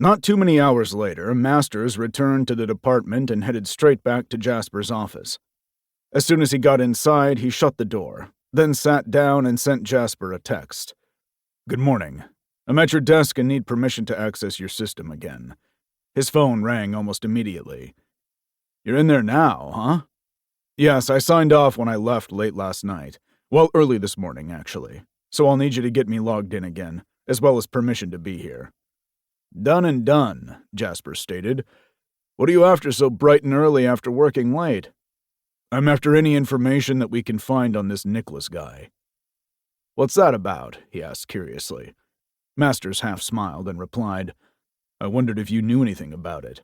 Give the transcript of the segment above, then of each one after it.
Not too many hours later, Masters returned to the department and headed straight back to Jaspers' office. As soon as he got inside, he shut the door, then sat down and sent Jasper a text. "Good morning. I'm at your desk and need permission to access your system again." His phone rang almost immediately. "You're in there now, huh?" "Yes, I signed off when I left late last night. Well, early this morning, actually. So I'll need you to get me logged in again, as well as permission to be here." "Done and done," Jasper stated. "What are you after so bright and early after working late?" "I'm after any information that we can find on this Nicholas guy." "What's that about?" he asked curiously. Masters half smiled and replied, "I wondered if you knew anything about it."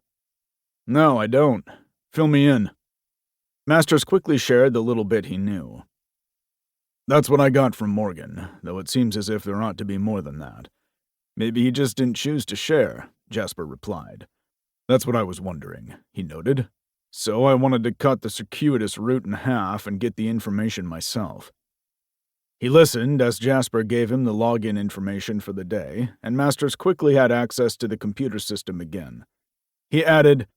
"No, I don't. Fill me in." Masters quickly shared the little bit he knew. "That's what I got from Morgan, though it seems as if there ought to be more than that. Maybe he just didn't choose to share," Jasper replied. "That's what I was wondering," he noted. "So I wanted to cut the circuitous route in half and get the information myself." He listened as Jasper gave him the login information for the day, and Masters quickly had access to the computer system again. He added,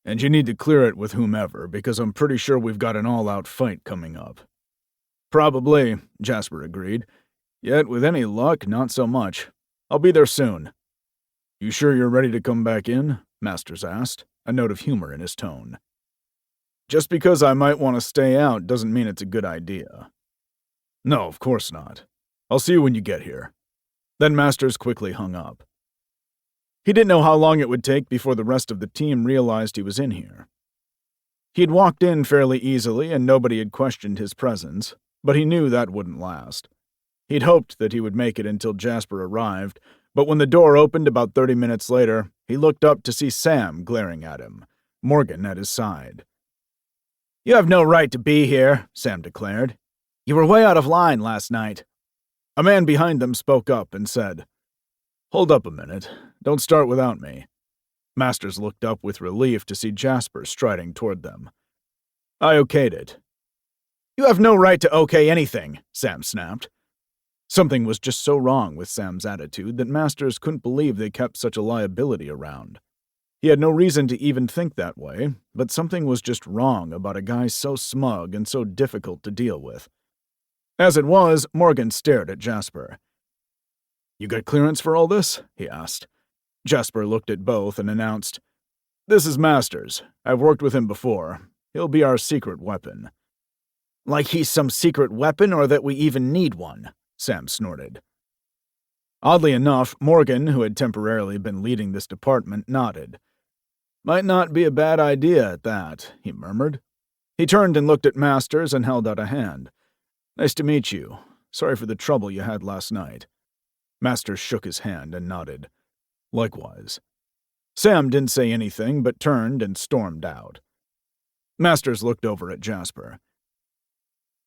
"And you need to clear it with whomever, because I'm pretty sure we've got an all-out fight coming up." "Probably," Jasper agreed. "Yet, with any luck, not so much. I'll be there soon." "You sure you're ready to come back in?" Masters asked, a note of humor in his tone. "Just because I might want to stay out doesn't mean it's a good idea." "No, of course not. I'll see you when you get here." Then Masters quickly hung up. He didn't know how long it would take before the rest of the team realized he was in here. He'd walked in fairly easily and nobody had questioned his presence, but he knew that wouldn't last. He'd hoped that he would make it until Jasper arrived, but when the door opened about 30 minutes later, he looked up to see Sam glaring at him, Morgan at his side. "You have no right to be here," Sam declared. "You were way out of line last night." A man behind them spoke up and said, "Hold up a minute. Don't start without me." Masters looked up with relief to see Jasper striding toward them. "I okayed it." "You have no right to okay anything," Sam snapped. Something was just so wrong with Sam's attitude that Masters couldn't believe they kept such a liability around. He had no reason to even think that way, but something was just wrong about a guy so smug and so difficult to deal with. As it was, Morgan stared at Jasper. "You got clearance for all this?" he asked. Jasper looked at both and announced, "This is Masters. I've worked with him before. He'll be our secret weapon." "Like he's some secret weapon or that we even need one," Sam snorted. Oddly enough, Morgan, who had temporarily been leading this department, nodded. "Might not be a bad idea at that," he murmured. He turned and looked at Masters and held out a hand. "Nice to meet you. Sorry for the trouble you had last night." Masters shook his hand and nodded. "Likewise." Sam didn't say anything but turned and stormed out. Masters looked over at Jasper.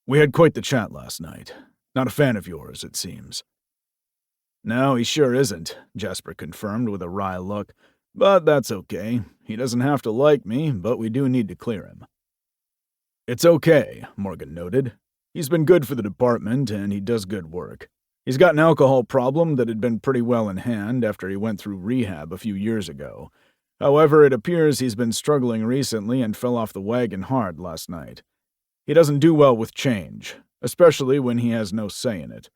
"We had quite the chat last night. Not a fan of yours, it seems." "No, he sure isn't," Jasper confirmed with a wry look. "But that's okay. He doesn't have to like me, but we do need to clear him." "It's okay," Morgan noted. "He's been good for the department, and he does good work. He's got an alcohol problem that had been pretty well in hand after he went through rehab a few years ago. However, it appears he's been struggling recently and fell off the wagon hard last night. He doesn't do well with change, especially when he has no say in it."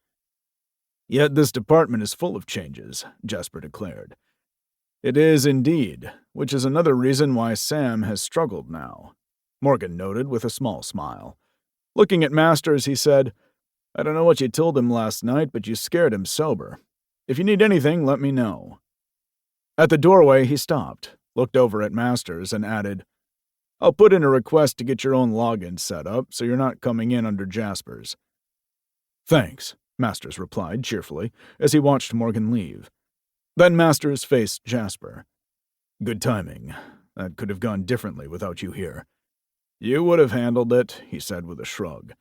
"Yet this department is full of changes," Jasper declared. "It is indeed, which is another reason why Sam has struggled now," Morgan noted with a small smile. Looking at Masters, he said, "I don't know what you told him last night, but you scared him sober. If you need anything, let me know." At the doorway, he stopped, looked over at Masters, and added, "I'll put in a request to get your own login set up so you're not coming in under Jaspers." "Thanks," Masters replied cheerfully as he watched Morgan leave. Then Masters faced Jasper. "Good timing. That could have gone differently without you here." "You would have handled it," he said with a shrug.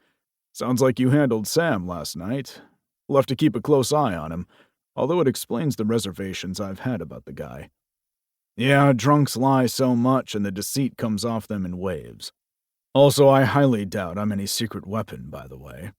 "Sounds like you handled Sam last night. We'll have to keep a close eye on him, although it explains the reservations I've had about the guy." "Yeah, drunks lie so much and the deceit comes off them in waves. Also, I highly doubt I'm any secret weapon, by the way."